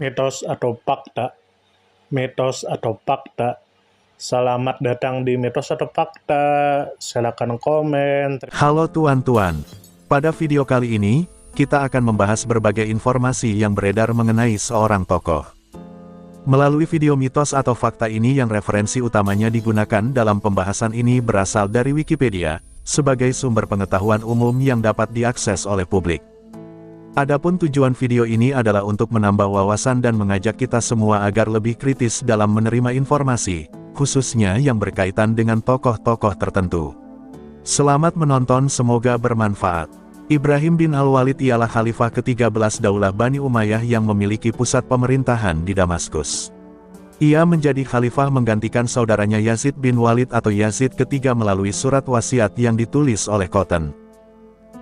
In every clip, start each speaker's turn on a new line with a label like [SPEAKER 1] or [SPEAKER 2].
[SPEAKER 1] Mitos atau fakta? Mitos atau fakta? Selamat datang di Mitos atau Fakta. Silakan komen.
[SPEAKER 2] Halo tuan-tuan. Pada video kali ini, kita akan membahas berbagai informasi yang beredar mengenai seorang tokoh. Melalui video mitos atau fakta ini yang referensi utamanya digunakan dalam pembahasan ini berasal dari Wikipedia, sebagai sumber pengetahuan umum yang dapat diakses oleh publik. Adapun tujuan video ini adalah untuk menambah wawasan dan mengajak kita semua agar lebih kritis dalam menerima informasi, khususnya yang berkaitan dengan tokoh-tokoh tertentu. Selamat menonton, semoga bermanfaat. Ibrahim bin Al-Walid ialah khalifah ke-13 Daulah Bani Umayyah yang memiliki pusat pemerintahan di Damaskus. Ia menjadi khalifah menggantikan saudaranya Yazid bin Walid atau Yazid ketiga melalui surat wasiat yang ditulis oleh Khoten.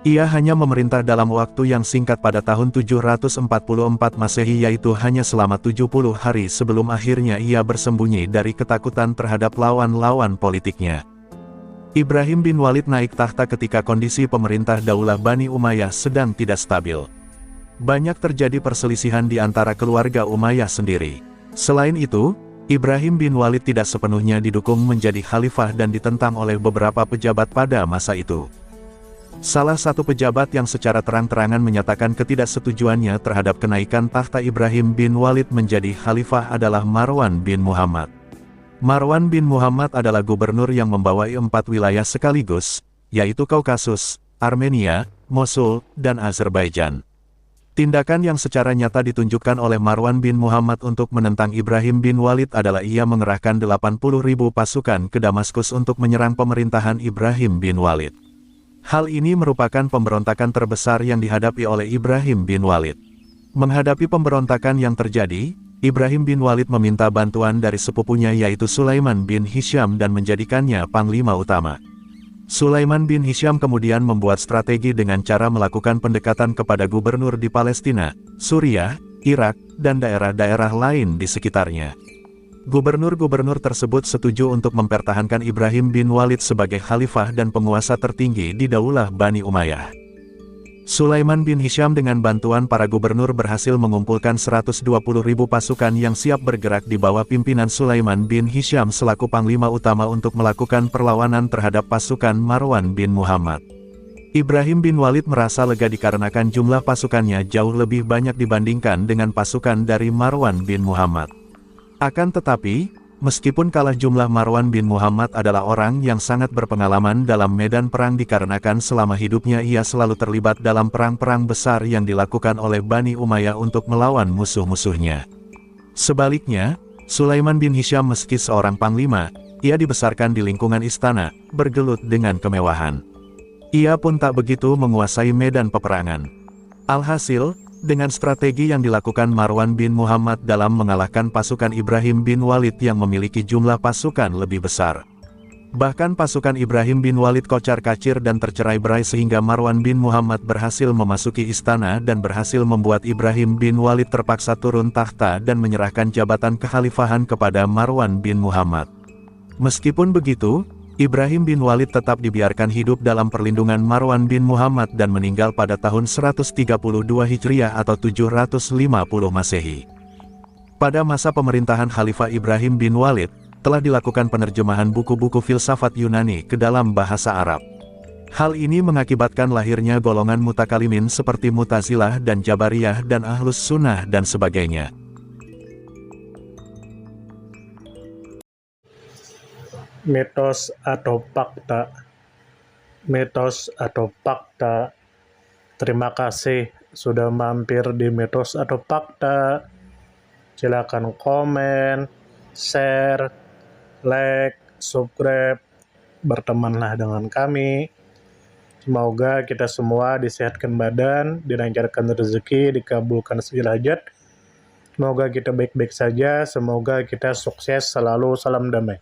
[SPEAKER 2] Ia hanya memerintah dalam waktu yang singkat pada tahun 744 Masehi, yaitu hanya selama 70 hari sebelum akhirnya ia bersembunyi dari ketakutan terhadap lawan-lawan politiknya. Ibrahim bin Walid naik tahta ketika kondisi pemerintah Daulah Bani Umayyah sedang tidak stabil. Banyak terjadi perselisihan di antara keluarga Umayyah sendiri. Selain itu, Ibrahim bin Walid tidak sepenuhnya didukung menjadi khalifah dan ditentang oleh beberapa pejabat pada masa itu. Salah satu pejabat yang secara terang-terangan menyatakan ketidaksetujuannya terhadap kenaikan tahta Ibrahim bin Walid menjadi khalifah adalah Marwan bin Muhammad. Marwan bin Muhammad adalah gubernur yang membawai 4 wilayah sekaligus, yaitu Kaukasus, Armenia, Mosul, dan Azerbaijan. Tindakan yang secara nyata ditunjukkan oleh Marwan bin Muhammad untuk menentang Ibrahim bin Walid adalah ia mengerahkan 80.000 pasukan ke Damaskus untuk menyerang pemerintahan Ibrahim bin Walid. Hal ini merupakan pemberontakan terbesar yang dihadapi oleh Ibrahim bin Walid. Menghadapi pemberontakan yang terjadi, Ibrahim bin Walid meminta bantuan dari sepupunya yaitu Sulaiman bin Hisham dan menjadikannya panglima utama. Sulaiman bin Hisham kemudian membuat strategi dengan cara melakukan pendekatan kepada gubernur di Palestina, Suriah, Irak, dan daerah-daerah lain di sekitarnya. Gubernur-gubernur tersebut setuju untuk mempertahankan Ibrahim bin Walid sebagai khalifah dan penguasa tertinggi di Daulah Bani Umayyah. Sulaiman bin Hisham dengan bantuan para gubernur berhasil mengumpulkan 120.000 pasukan yang siap bergerak di bawah pimpinan Sulaiman bin Hisham selaku panglima utama untuk melakukan perlawanan terhadap pasukan Marwan bin Muhammad. Ibrahim bin Walid merasa lega dikarenakan jumlah pasukannya jauh lebih banyak dibandingkan dengan pasukan dari Marwan bin Muhammad. Akan tetapi, meskipun kalah jumlah, Marwan bin Muhammad adalah orang yang sangat berpengalaman dalam medan perang dikarenakan selama hidupnya ia selalu terlibat dalam perang-perang besar yang dilakukan oleh Bani Umayyah untuk melawan musuh-musuhnya. Sebaliknya, Sulaiman bin Hisham meski seorang panglima, ia dibesarkan di lingkungan istana, bergelut dengan kemewahan. Ia pun tak begitu menguasai medan peperangan. Alhasil, dengan strategi yang dilakukan Marwan bin Muhammad dalam mengalahkan pasukan Ibrahim bin Walid yang memiliki jumlah pasukan lebih besar. Bahkan pasukan Ibrahim bin Walid kocar-kacir dan tercerai-berai sehingga Marwan bin Muhammad berhasil memasuki istana dan berhasil membuat Ibrahim bin Walid terpaksa turun tahta dan menyerahkan jabatan kekhalifahan kepada Marwan bin Muhammad. Meskipun begitu, Ibrahim bin Walid tetap dibiarkan hidup dalam perlindungan Marwan bin Muhammad dan meninggal pada tahun 132 Hijriah atau 750 Masehi. Pada masa pemerintahan Khalifah Ibrahim bin Walid, telah dilakukan penerjemahan buku-buku filsafat Yunani ke dalam bahasa Arab. Hal ini mengakibatkan lahirnya golongan mutakalimin seperti Mu'tazilah dan Jabariyah dan Ahlus Sunnah dan sebagainya.
[SPEAKER 1] Mitos atau fakta? Mitos atau fakta? Terima kasih sudah mampir di Mitos atau Fakta. Silakan komen, share, like, subscribe, bertemanlah dengan kami. Semoga kita semua disehatkan badan, dilancarkan rezeki, dikabulkan segala hajat. Semoga kita baik-baik saja, semoga kita sukses selalu, salam damai.